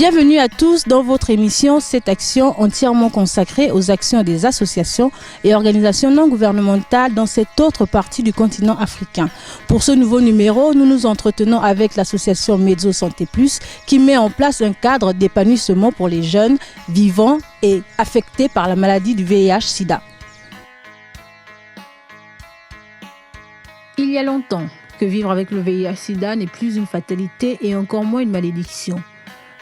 Bienvenue à tous dans votre émission Cette Action, entièrement consacrée aux actions des associations et organisations non gouvernementales dans cette autre partie du continent africain. Pour ce nouveau numéro, nous nous entretenons avec l'association Mezzo Santé Plus qui met en place un cadre d'épanouissement pour les jeunes vivant et affectés par la maladie du VIH-Sida. Il y a longtemps que vivre avec le VIH-Sida n'est plus une fatalité et encore moins une malédiction.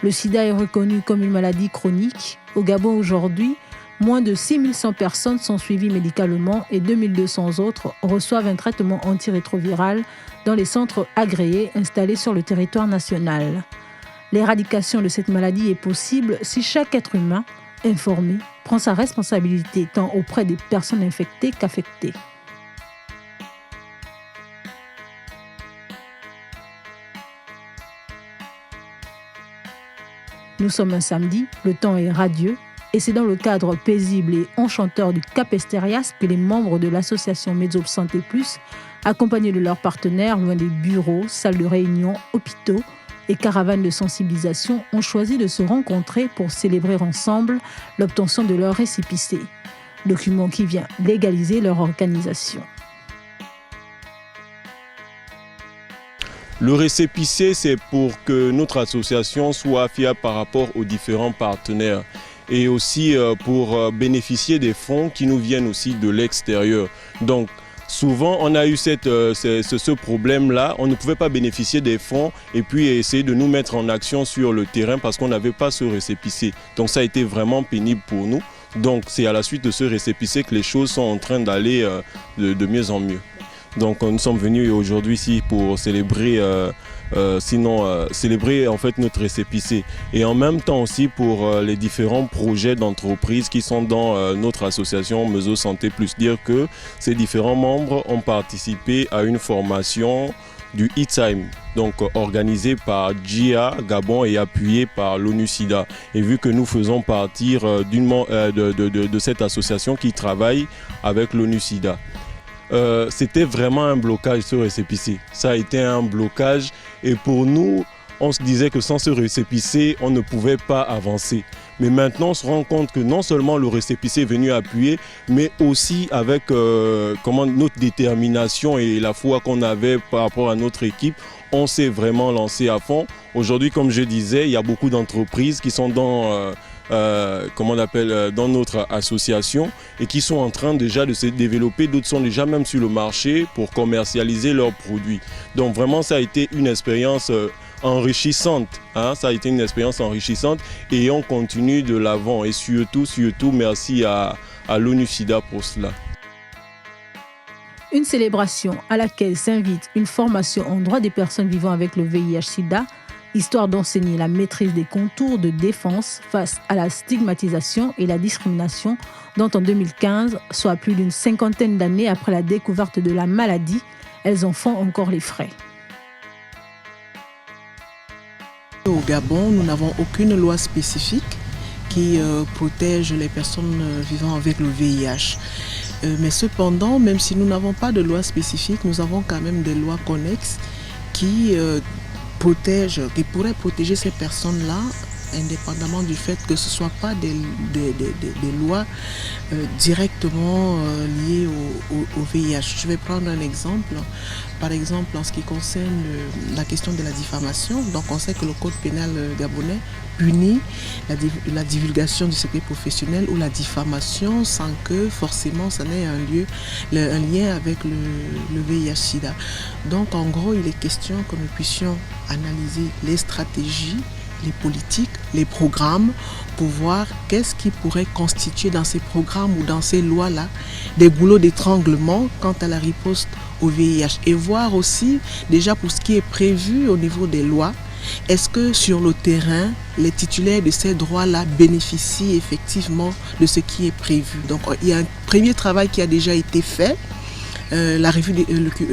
Le sida est reconnu comme une maladie chronique. Au Gabon aujourd'hui, moins de 6100 personnes sont suivies médicalement et 2200 autres reçoivent un traitement antirétroviral dans les centres agréés installés sur le territoire national. L'éradication de cette maladie est possible si chaque être humain, informé, prend sa responsabilité tant auprès des personnes infectées qu'affectées. Nous sommes un samedi, le temps est radieux et c'est dans le cadre paisible et enchanteur du Cap Esterias que les membres de l'association Mezzo Santé Plus, accompagnés de leurs partenaires loin des bureaux, salles de réunion, hôpitaux et caravanes de sensibilisation, ont choisi de se rencontrer pour célébrer ensemble l'obtention de leur récépissé, document qui vient légaliser leur organisation. Le récépissé, c'est pour que notre association soit fiable par rapport aux différents partenaires et aussi pour bénéficier des fonds qui nous viennent aussi de l'extérieur. Donc, souvent, on a eu ce problème-là. On ne pouvait pas bénéficier des fonds et puis essayer de nous mettre en action sur le terrain parce qu'on n'avait pas ce récépissé. Donc, ça a été vraiment pénible pour nous. Donc, c'est à la suite de ce récépissé que les choses sont en train d'aller de mieux en mieux. Donc nous sommes venus aujourd'hui ici pour célébrer, célébrer en fait notre récépissé et en même temps aussi pour les différents projets d'entreprise qui sont dans notre association Mezzo Santé Plus. Dire que ces différents membres ont participé à une formation du e-time, donc organisée par GIA Gabon et appuyée par l'ONU-SIDA. Et vu que nous faisons partie de cette association qui travaille avec l'ONU-SIDA. C'était vraiment un blocage ce récépissé. Ça a été un blocage et pour nous, on se disait que sans ce récépissé, on ne pouvait pas avancer. Mais maintenant, on se rend compte que non seulement le récépissé est venu appuyer, mais aussi avec notre détermination et la foi qu'on avait par rapport à notre équipe, on s'est vraiment lancé à fond. Aujourd'hui, comme je disais, il y a beaucoup d'entreprises qui sont dans notre association et qui sont en train déjà de se développer, d'autres sont déjà même sur le marché pour commercialiser leurs produits. Donc vraiment ça a été une expérience enrichissante, ça a été une expérience enrichissante et on continue de l'avant et surtout merci à l'ONU-SIDA pour cela. Une célébration à laquelle s'invite une formation en droit des personnes vivant avec le VIH-Sida, histoire d'enseigner la maîtrise des contours de défense face à la stigmatisation et la discrimination dont en 2015, soit plus d'une cinquantaine d'années après la découverte de la maladie, elles en font encore les frais. Au Gabon, nous n'avons aucune loi spécifique qui protège les personnes vivant avec le VIH. Mais cependant, même si nous n'avons pas de loi spécifique, nous avons quand même des lois connexes qui pourraient protéger ces personnes-là, indépendamment du fait que ce ne soit pas des lois directement liées au VIH. Je vais prendre un exemple. Par exemple, en ce qui concerne la question de la diffamation, donc on sait que le code pénal gabonais punit la divulgation du secret professionnel ou la diffamation sans que forcément ça n'ait un lien avec le VIH-Sida. Donc en gros, il est question que nous puissions analyser les stratégies, les politiques, les programmes pour voir qu'est-ce qui pourrait constituer dans ces programmes ou dans ces lois-là des goulots d'étranglement quant à la riposte au VIH et voir aussi déjà pour ce qui est prévu au niveau des lois, est-ce que sur le terrain, les titulaires de ces droits-là bénéficient effectivement de ce qui est prévu. Donc il y a un premier travail qui a déjà été fait. La revue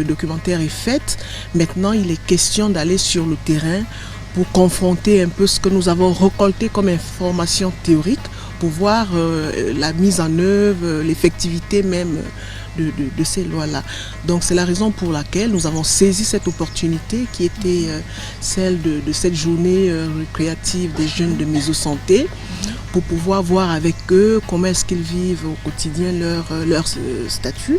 documentaire est faite. Maintenant, il est question d'aller sur le terrain pour confronter un peu ce que nous avons récolté comme information théorique pour voir la mise en œuvre, l'effectivité même de ces lois-là. Donc c'est la raison pour laquelle nous avons saisi cette opportunité qui était celle de cette journée récréative des jeunes de Mésosanté pour pouvoir voir avec eux comment est-ce qu'ils vivent au quotidien leur statut.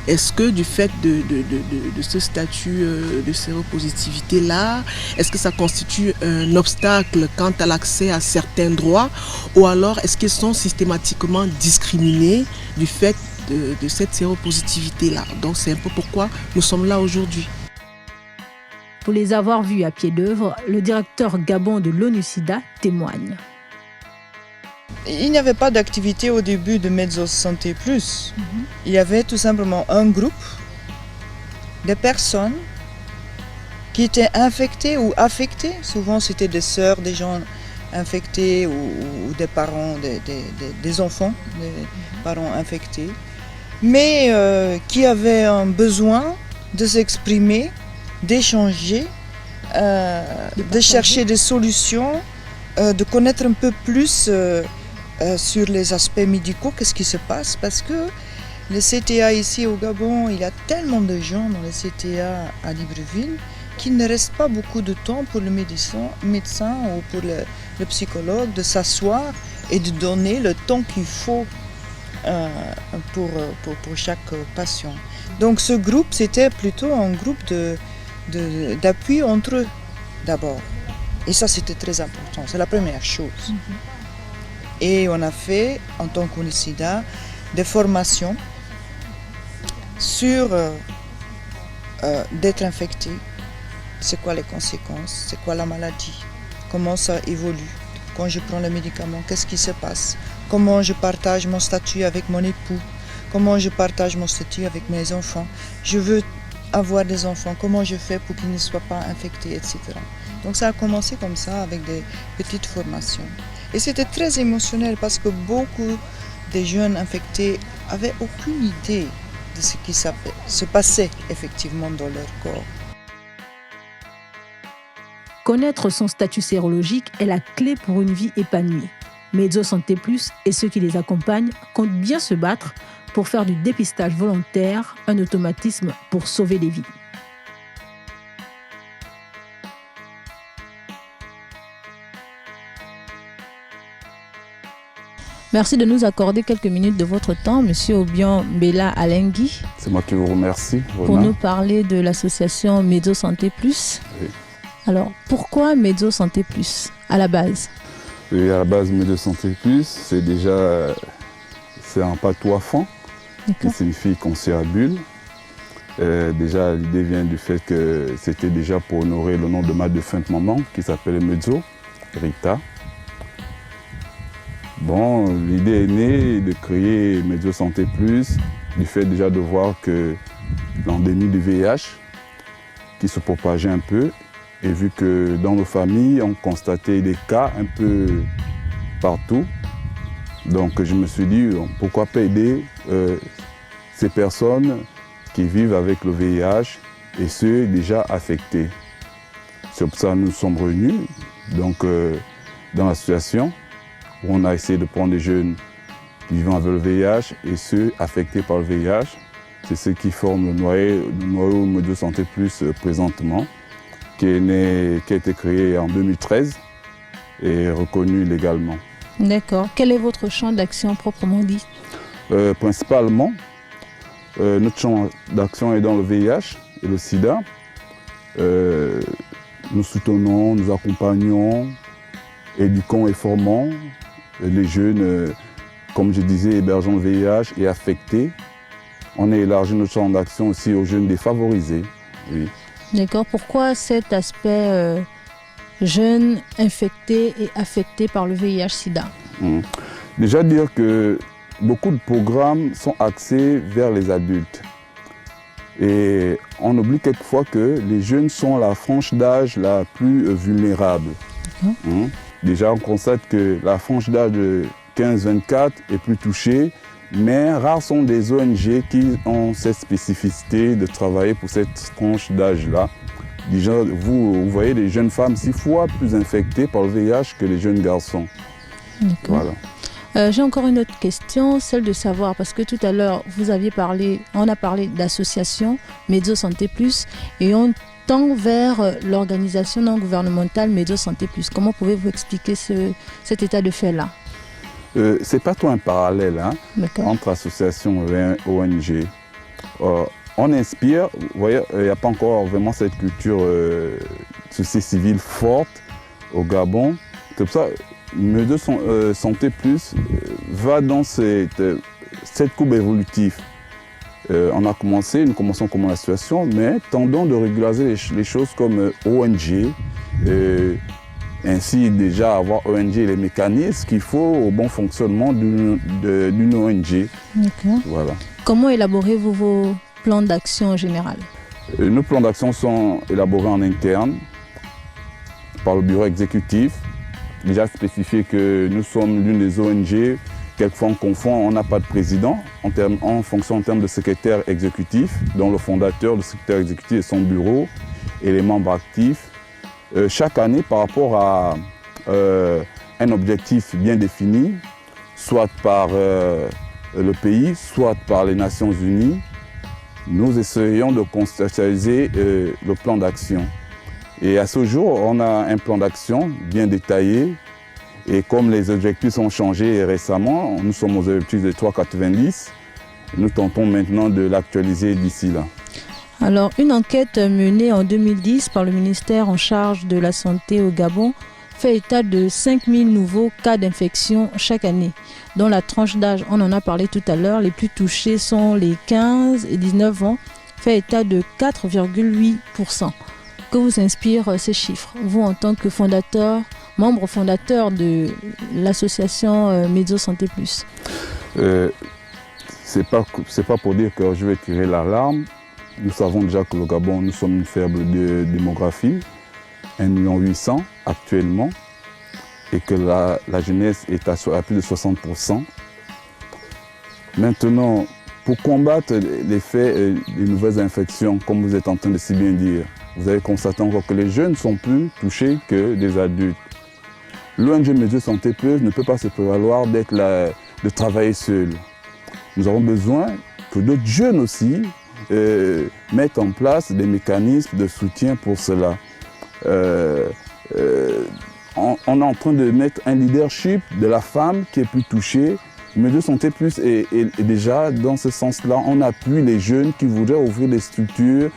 Est-ce que du fait de ce statut de séropositivité-là, est-ce que ça constitue un obstacle quant à l'accès à certains droits, ou alors est-ce qu'ils sont systématiquement discriminés du fait de cette séropositivité-là? Donc c'est un peu pourquoi nous sommes là aujourd'hui. Pour les avoir vus à pied d'œuvre, le directeur Gabon de l'ONU-SIDA témoigne. Il n'y avait pas d'activité au début de Medzo Santé Plus. Il y avait tout simplement un groupe de personnes qui étaient infectées ou affectées. Souvent, c'était des sœurs, des gens infectés ou des parents, des enfants, des parents infectés, mais qui avaient un besoin de s'exprimer, d'échanger, de chercher des solutions, de connaître un peu plus sur les aspects médicaux, qu'est-ce qui se passe, parce que les CTA ici au Gabon, il y a tellement de gens dans les CTA à Libreville qu'il ne reste pas beaucoup de temps pour le médecin ou pour le psychologue de s'asseoir et de donner le temps qu'il faut pour chaque patient. Donc ce groupe, c'était plutôt un groupe d'appui entre eux d'abord. Et ça, c'était très important, c'est la première chose. Et on a fait, en tant qu'ONU-SIDA, des formations sur d'être infecté, c'est quoi les conséquences, c'est quoi la maladie, comment ça évolue, quand je prends le médicament, qu'est-ce qui se passe, comment je partage mon statut avec mon époux, comment je partage mon statut avec mes enfants, je veux avoir des enfants, comment je fais pour qu'ils ne soient pas infectés, etc. Donc ça a commencé comme ça, avec des petites formations. Et c'était très émotionnel parce que beaucoup de jeunes infectés n'avaient aucune idée de ce qui se passait effectivement dans leur corps. Connaître son statut sérologique est la clé pour une vie épanouie. Medzo Santé Plus et ceux qui les accompagnent comptent bien se battre pour faire du dépistage volontaire un automatisme pour sauver des vies. Merci de nous accorder quelques minutes de votre temps, Monsieur Obion Bella Alengui. C'est moi qui vous remercie. Pour nous parler de l'association Medzo Santé Plus. Oui. Alors, pourquoi Medzo Santé Plus à la base? Oui, à la base, Medzo Santé Plus, c'est un patois fan qui signifie conciliabule. Déjà, l'idée vient du fait que c'était déjà pour honorer le nom de ma défunte maman qui s'appelait Medzo, Rita. Bon, l'idée est née de créer Medzo Santé Plus, du fait déjà de voir que l'endémie du VIH qui se propageait un peu, et vu que dans nos familles, on constatait des cas un peu partout, donc je me suis dit, pourquoi pas aider ces personnes qui vivent avec le VIH et ceux déjà affectés. C'est pour ça que nous sommes réunis donc, dans l'association, où on a essayé de prendre des jeunes vivant avec le VIH et ceux affectés par le VIH. C'est ceux qui forment le noyau Medzo Santé Plus présentement, qui a été créé en 2013 et reconnu légalement. D'accord. Quel est votre champ d'action proprement dit? Principalement, notre champ d'action est dans le VIH et le SIDA. Nous soutenons, nous accompagnons, éduquons et formons les jeunes, comme je disais, hébergeant le VIH et affectés. On a élargi notre champ d'action aussi aux jeunes défavorisés. Oui. D'accord. Pourquoi cet aspect jeunes infectés et affectés par le VIH-Sida? Déjà dire que beaucoup de programmes sont axés vers les adultes. Et on oublie quelquefois que les jeunes sont la frange d'âge la plus vulnérable. Déjà, on constate que la frange d'âge de 15-24 est plus touchée, mais rares sont des ONG qui ont cette spécificité de travailler pour cette tranche d'âge-là. Déjà, vous voyez des jeunes femmes 6 fois plus infectées par le VIH que les jeunes garçons. D'accord. Voilà. J'ai encore une autre question, celle de savoir, parce que tout à l'heure, on a parlé d'association Medzo Santé Plus et on tend vers l'organisation non gouvernementale Medzo Santé Plus. Comment pouvez-vous expliquer cet état de fait-là? C'est pas tout un parallèle entre associations et ONG. On inspire, vous voyez, il n'y a pas encore vraiment cette culture société civile forte au Gabon. C'est pour ça Medzo Santé Plus va dans cette courbe évolutive. Nous commençons comme une association, mais tendons de régulariser les choses comme ONG. Ainsi déjà avoir ONG et les mécanismes qu'il faut au bon fonctionnement d'une ONG. Voilà. Comment élaborez-vous vos plans d'action en général? Nos plans d'action sont élaborés en interne par le bureau exécutif. Déjà spécifié que nous sommes l'une des ONG, quelquefois on confond, on n'a pas de président, on fonctionne en termes de secrétaire exécutif, dont le fondateur, le secrétaire exécutif et son bureau, et les membres actifs. Chaque année, par rapport à un objectif bien défini, soit par le pays, soit par les Nations Unies, nous essayons de conceptualiser le plan d'action. Et à ce jour, on a un plan d'action bien détaillé. Et comme les objectifs ont changé récemment, nous sommes aux objectifs de 3,90. Nous tentons maintenant de l'actualiser d'ici là. Alors, une enquête menée en 2010 par le ministère en charge de la santé au Gabon fait état de 5000 nouveaux cas d'infection chaque année. Dans la tranche d'âge, on en a parlé tout à l'heure, les plus touchés sont les 15 et 19 ans, fait état de 4,8%. Que vous inspirent ces chiffres, vous en tant que membre fondateur de l'association Medzo Santé Plus? C'est pas pour dire que je vais tirer l'alarme. Nous savons déjà que le Gabon, nous sommes une faible démographie, 1,8 million actuellement, et que la jeunesse est à plus de 60%. Maintenant, pour combattre l'effet des nouvelles infections, comme vous êtes en train de si bien dire, vous avez constaté encore que les jeunes sont plus touchés que des adultes. L'ONG Medzo Santé Plus ne peut pas se prévaloir de travailler seul. Nous avons besoin que d'autres jeunes aussi mettent en place des mécanismes de soutien pour cela. On est en train de mettre un leadership de la femme qui est plus touchée. Medzo Santé Plus est déjà dans ce sens-là. On appuie les jeunes qui voudraient ouvrir des structures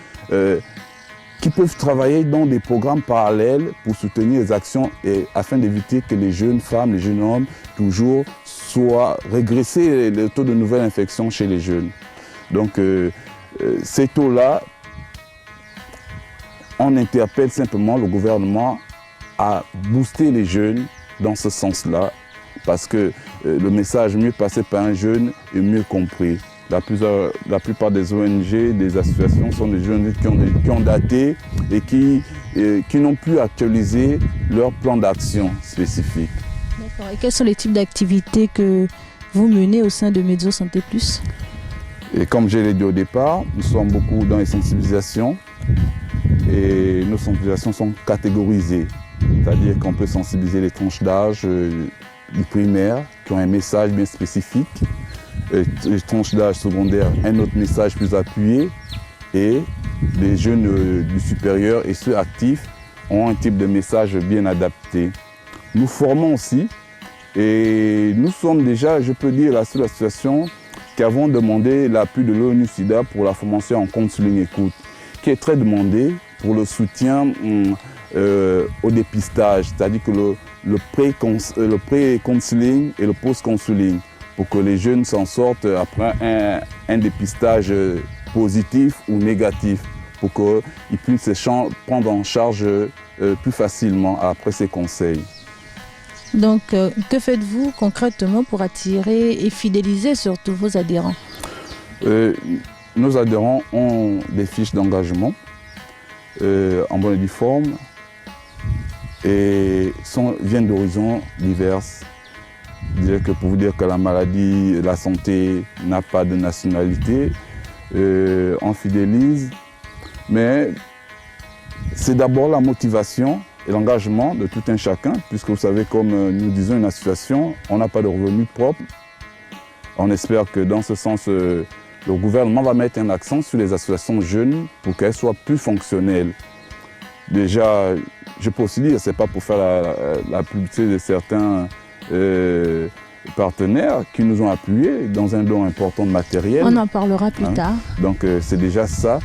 qui peuvent travailler dans des programmes parallèles pour soutenir les actions et afin d'éviter que les jeunes femmes, les jeunes hommes, toujours soient régressés le taux de nouvelles infections chez les jeunes. Donc ces taux-là, on interpelle simplement le gouvernement à booster les jeunes dans ce sens-là parce que le message mieux passé par un jeune est mieux compris. La plupart des ONG, des associations sont des jeunes qui ont daté et qui n'ont plus actualisé leur plan d'action spécifique. D'accord. Et quels sont les types d'activités que vous menez au sein de Medzo Santé Plus? Et comme je l'ai dit au départ, nous sommes beaucoup dans les sensibilisations et nos sensibilisations sont catégorisées. C'est-à-dire qu'on peut sensibiliser les tranches d'âge du primaire qui ont un message bien spécifique. Les tranches d'âge secondaire, un autre message plus appuyé, et les jeunes du supérieur et ceux actifs ont un type de message bien adapté. Nous formons aussi, et nous sommes déjà, je peux dire, la seule association qui avons demandé l'appui de l'ONU-SIDA pour la formation en counseling écoute, qui est très demandée pour le soutien au dépistage, c'est-à-dire que le pré-counseling et le post-counseling, pour que les jeunes s'en sortent après un dépistage positif ou négatif, pour qu'ils puissent se prendre en charge plus facilement après ces conseils. Donc, que faites-vous concrètement pour attirer et fidéliser surtout vos adhérents? Nos adhérents ont des fiches d'engagement en bonne et due forme et viennent d'horizons divers. Je dirais que pour vous dire que la maladie, la santé n'a pas de nationalité, on fidélise, mais c'est d'abord la motivation et l'engagement de tout un chacun, puisque vous savez, comme nous disons une association, on n'a pas de revenus propres. On espère que dans ce sens, le gouvernement va mettre un accent sur les associations jeunes pour qu'elles soient plus fonctionnelles. Déjà, je peux aussi dire, ce n'est pas pour faire la publicité de certains partenaires qui nous ont appuyés dans un don important de matériel. On en parlera plus tard. Donc c'est déjà ça.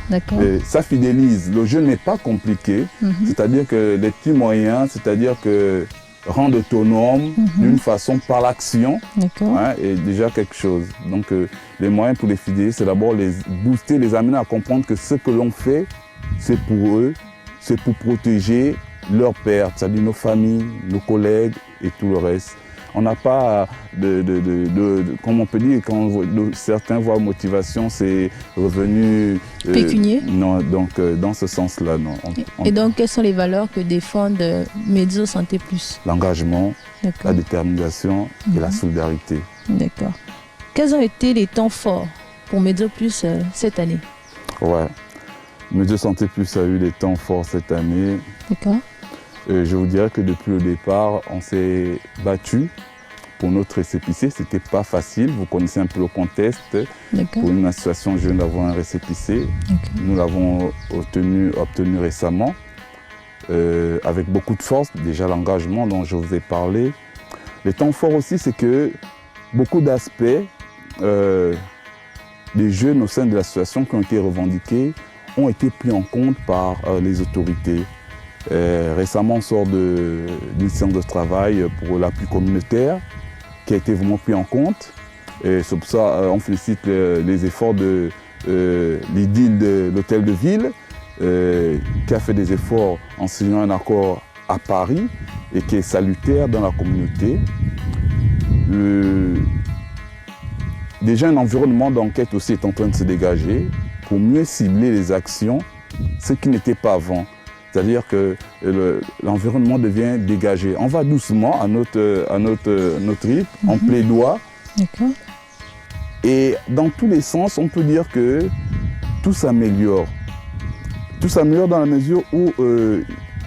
Ça fidélise. Le jeu n'est pas compliqué. C'est-à-dire que les petits moyens, c'est-à-dire que rendre autonome d'une façon par l'action est déjà quelque chose. Donc les moyens pour les fidéliser, c'est d'abord les booster, les amener à comprendre que ce que l'on fait, c'est pour eux, c'est pour protéger leurs pères, c'est-à-dire nos familles, nos collègues et tout le reste. On n'a pas comme on peut dire, quand certains voient motivation, c'est revenu pécunier. Non, donc dans ce sens-là, non. Et donc, quelles sont les valeurs que défendent Mezzo Santé Plus? L'engagement, la détermination et la solidarité. D'accord. Quels ont été les temps forts pour Mezzo Plus cette année? Ouais, Mezzo Santé Plus a eu des temps forts cette année. D'accord. Je vous dirais que depuis le départ, on s'est battu pour notre récépissé. Ce n'était pas facile. Vous connaissez un peu le contexte. Pour une association jeune d'avoir un récépissé. Nous l'avons obtenu récemment avec beaucoup de force. Déjà l'engagement dont je vous ai parlé. Les temps forts aussi, c'est que beaucoup d'aspects des jeunes au sein de l'association qui ont été revendiqués ont été pris en compte par les autorités. Récemment, on sort d'une séance de travail pour l'appui communautaire qui a été vraiment pris en compte. C'est pour ça on félicite les efforts de l'IDIL de l'hôtel de ville qui a fait des efforts en signant un accord à Paris et qui est salutaire dans la communauté. Déjà, un environnement d'enquête aussi est en train de se dégager pour mieux cibler les actions, ce qui n'était pas avant. C'est-à-dire que l'environnement devient dégagé. On va doucement à notre rythme, on plaidoie. Et dans tous les sens, on peut dire que tout s'améliore. Tout s'améliore dans la mesure où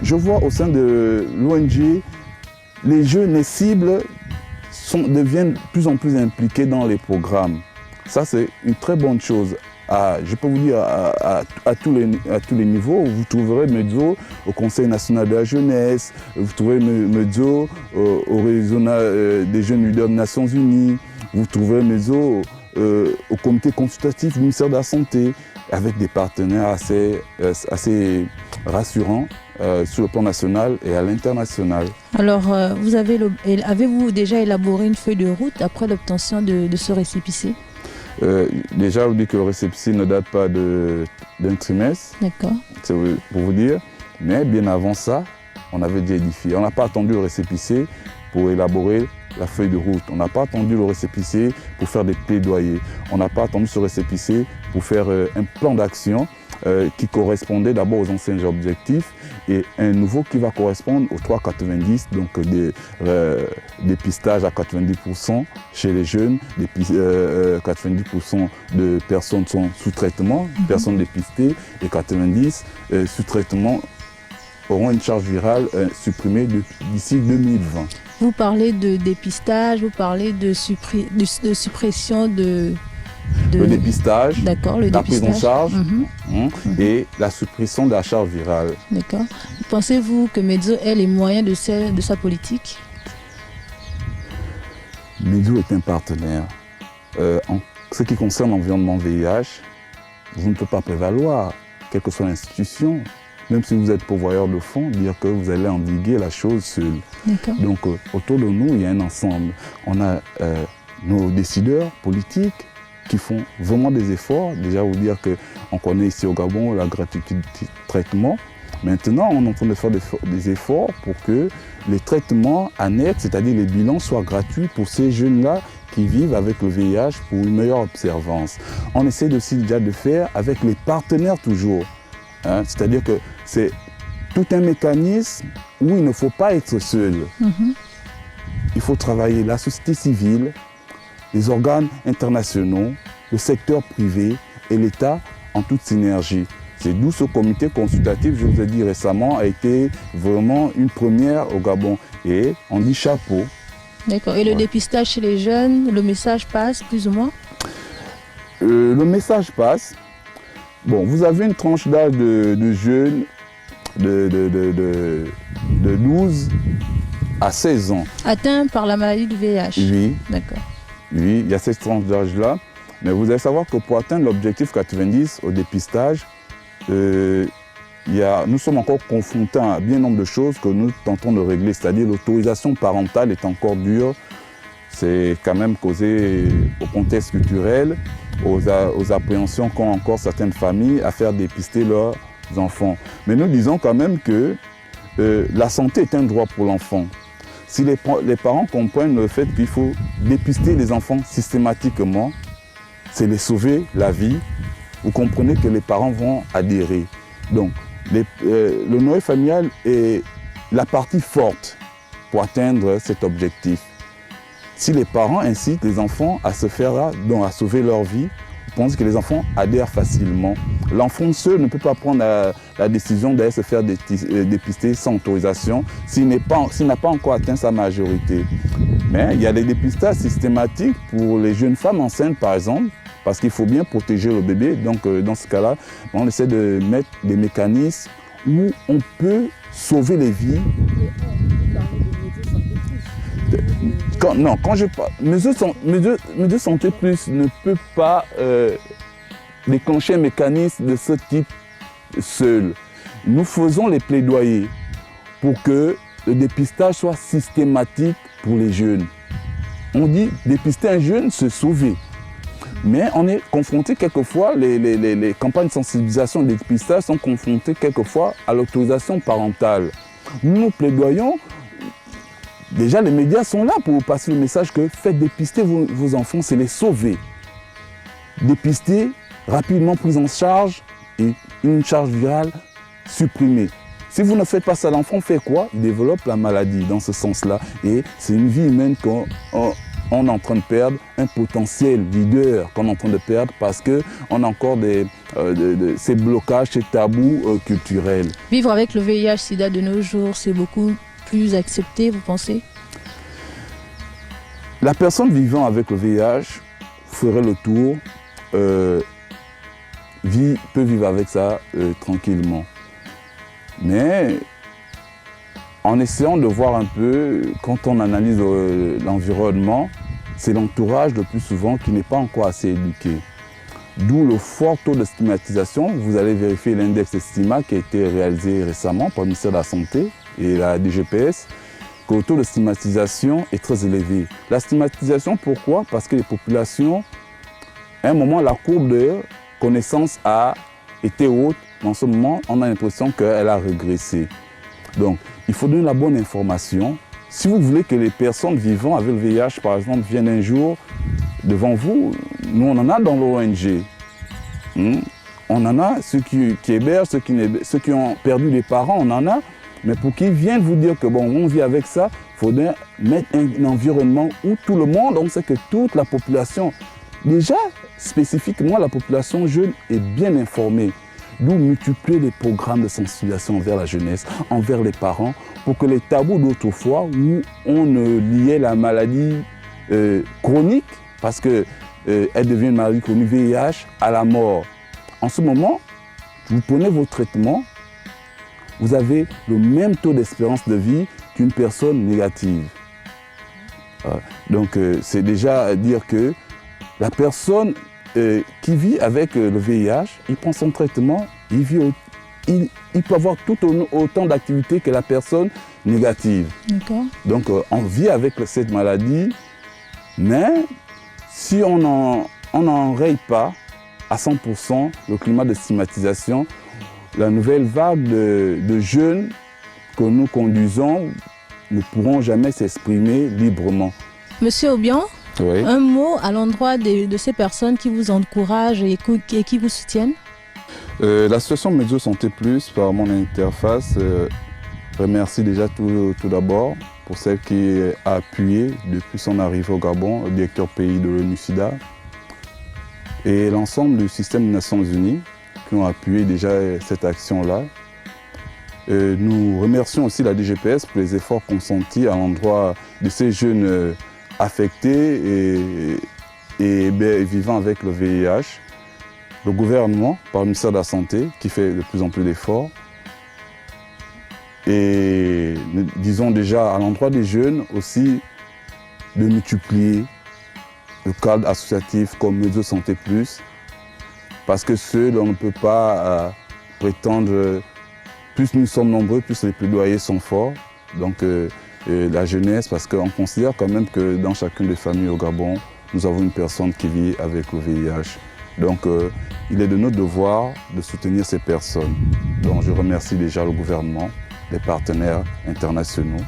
je vois au sein de l'ONG, les jeunes, les cibles deviennent de plus en plus impliqués dans les programmes. Ça, c'est une très bonne chose. Je peux vous dire à tous les niveaux, vous trouverez Mezzo au Conseil national de la jeunesse, vous trouverez Mezzo au réseau des jeunes leaders des Nations Unies, vous trouverez Mezzo au comité consultatif du ministère de la Santé, avec des partenaires assez rassurants sur le plan national et à l'international. Alors, avez-vous déjà élaboré une feuille de route après l'obtention de ce récépissé? Déjà, vous dites que le récépissé ne date pas d'un trimestre. D'accord. C'est pour vous dire. Mais bien avant ça, on avait déjà édifié. On n'a pas attendu le récépissé pour élaborer la feuille de route. On n'a pas attendu le récépissé pour faire des plaidoyers. On n'a pas attendu ce récépissé pour faire un plan d'action qui correspondait d'abord aux anciens objectifs et un nouveau qui va correspondre aux 3,90, donc dépistage à 90% chez les jeunes, 90% de personnes sont sous traitement, personnes dépistées, et 90% sous traitement auront une charge virale supprimée d'ici 2020. Vous parlez de dépistage, vous parlez de suppression de... Le dépistage, la prise en charge et la suppression de la charge virale. D'accord. Pensez-vous que Mezzo ait les moyens de sa politique? Mezzo est un partenaire. En ce qui concerne l'environnement VIH, vous ne pouvez pas prévaloir, quelle que soit l'institution, même si vous êtes pourvoyeur de fonds, dire que vous allez endiguer la chose seule. Donc autour de nous, il y a un ensemble. On a nos décideurs politiques qui font vraiment des efforts. Déjà, vous dire qu'on connaît ici au Gabon la gratuité du traitement. Maintenant, on est en train de faire des efforts pour que les traitements annexes, c'est-à-dire les bilans, soient gratuits pour ces jeunes-là qui vivent avec le VIH pour une meilleure observance. On essaie aussi déjà de faire avec les partenaires toujours. C'est-à-dire que c'est tout un mécanisme où il ne faut pas être seul. Il faut travailler la société civile, les organes internationaux, le secteur privé et l'État en toute synergie. C'est d'où ce comité consultatif, je vous ai dit récemment, a été vraiment une première au Gabon. Et on dit chapeau. D'accord. Et le dépistage chez les jeunes, le message passe plus ou moins? Le message passe. Bon, vous avez une tranche d'âge de jeunes de 12 à 16 ans. Atteints par la maladie du VIH? Oui. D'accord. Oui, il y a cette tranche d'âge-là. Mais vous allez savoir que pour atteindre l'objectif 90 au dépistage, nous sommes encore confrontés à bien nombre de choses que nous tentons de régler. C'est-à-dire l'autorisation parentale est encore dure. C'est quand même causé au contexte culturel, aux appréhensions qu'ont encore certaines familles à faire dépister leurs enfants. Mais nous disons quand même que la santé est un droit pour l'enfant. Si les parents comprennent le fait qu'il faut dépister les enfants systématiquement, c'est les sauver la vie, vous comprenez que les parents vont adhérer. Donc, le noyau familial est la partie forte pour atteindre cet objectif. Si les parents incitent les enfants à se faire là, donc à sauver leur vie, je pense que les enfants adhèrent facilement. L'enfant seul ne peut pas prendre la décision d'aller se faire dépister sans autorisation s'il n'a pas encore atteint sa majorité. Mais il y a des dépistages systématiques pour les jeunes femmes enceintes, par exemple, parce qu'il faut bien protéger le bébé. Donc, dans ce cas-là, on essaie de mettre des mécanismes où on peut sauver les vies. Quand je parle, Mesures Santé Plus ne peut pas déclencher un mécanisme de ce type seul. Nous faisons les plaidoyers pour que le dépistage soit systématique pour les jeunes. On dit dépister un jeune, se sauver. Mais on est confronté quelquefois, les campagnes de sensibilisation et de dépistage sont confrontées quelquefois à l'autorisation parentale. Nous plaidoyons. Déjà, les médias sont là pour passer le message que faites dépister vos enfants, c'est les sauver. Dépister, rapidement prise en charge et une charge virale supprimée. Si vous ne faites pas ça, l'enfant fait quoi? Il développe la maladie dans ce sens-là. Et c'est une vie humaine qu'on est en train de perdre, un potentiel leader qu'on est en train de perdre parce qu'on a encore ces blocages, ces tabous culturels. Vivre avec le VIH-Sida de nos jours, c'est beaucoup plus accepté, vous pensez? La personne vivant avec le VIH ferait le tour, peut vivre avec ça tranquillement. Mais en essayant de voir un peu, quand on analyse l'environnement, c'est l'entourage le plus souvent qui n'est pas encore assez éduqué. D'où le fort taux de stigmatisation. Vous allez vérifier l'index Stigma qui a été réalisé récemment par le ministère de la Santé et la DGPS, que le taux de stigmatisation est très élevé. La stigmatisation, pourquoi? Parce que les populations, à un moment, la courbe de connaissance a été haute. En ce moment, on a l'impression qu'elle a régressé. Donc, il faut donner la bonne information. Si vous voulez que les personnes vivant avec le VIH, par exemple, viennent un jour devant vous, nous, on en a dans l'ONG. On en a ceux qui hébergent, ceux qui ont perdu des parents, on en a. Mais pour qu'ils viennent vous dire que bon, on vit avec ça, il faudrait mettre un environnement où tout le monde, on sait que toute la population, déjà spécifiquement la population jeune, est bien informée. D'où multiplier les programmes de sensibilisation envers la jeunesse, envers les parents, pour que les tabous d'autrefois où on liait la maladie chronique, parce qu'elle devient une maladie chronique VIH, à la mort. En ce moment, vous prenez vos traitements, vous avez le même taux d'espérance de vie qu'une personne négative. Donc c'est déjà dire que la personne qui vit avec le VIH, il prend son traitement, il peut avoir tout autant d'activités que la personne négative. Donc on vit avec cette maladie, mais si on n'enraye pas à 100% le climat de stigmatisation, la nouvelle vague de jeunes que nous conduisons ne pourront jamais s'exprimer librement. Monsieur Obiang, oui. Un mot à l'endroit de ces personnes qui vous encouragent et qui vous soutiennent? L'association Mesures Santé Plus, par mon interface, remercie déjà tout d'abord pour celle qui a appuyé depuis son arrivée au Gabon, le directeur pays de l'ONU-SIDA, et l'ensemble du système des Nations Unies, qui ont appuyé déjà cette action-là. Nous remercions aussi la DGPS pour les efforts consentis à l'endroit de ces jeunes affectés et vivant avec le VIH. Le gouvernement, par le ministère de la Santé, qui fait de plus en plus d'efforts. Et nous disons déjà à l'endroit des jeunes aussi de multiplier le cadre associatif comme Medzo Santé Plus, parce que seul on ne peut pas prétendre, plus nous sommes nombreux, plus les plaidoyers sont forts. Donc la jeunesse, parce qu'on considère quand même que dans chacune des familles au Gabon, nous avons une personne qui vit avec le VIH. Donc il est de notre devoir de soutenir ces personnes. Donc je remercie déjà le gouvernement, les partenaires internationaux,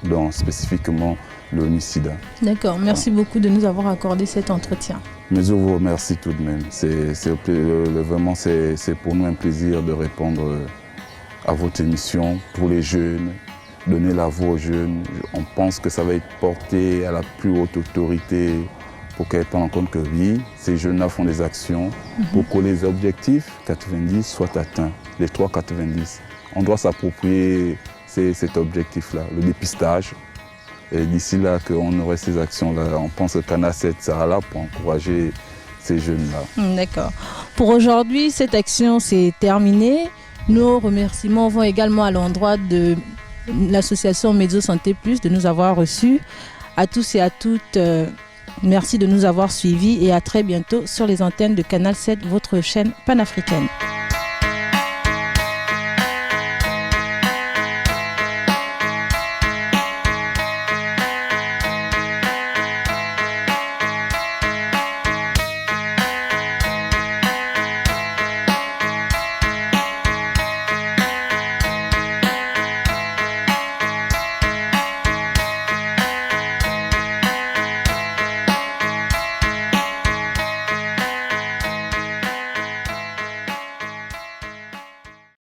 dont spécifiquement le ONU-SIDA. D'accord, merci beaucoup de nous avoir accordé cet entretien. Mais je vous remercie tout de même. Vraiment, c'est pour nous un plaisir de répondre à votre émission pour les jeunes, donner la voix aux jeunes. On pense que ça va être porté à la plus haute autorité pour qu'elle prenne en compte que oui, ces jeunes-là font des actions pour que les objectifs 90 soient atteints, les 3,90. On doit s'approprier cet objectif-là, le dépistage. Et d'ici là, qu'on aurait ces actions-là, on pense que Canal 7 sera là pour encourager ces jeunes-là. D'accord. Pour aujourd'hui, cette action s'est terminée. Nos remerciements vont également à l'endroit de l'association Medzo Santé Plus de nous avoir reçus. À tous et à toutes, merci de nous avoir suivis et à très bientôt sur les antennes de Canal 7, votre chaîne panafricaine.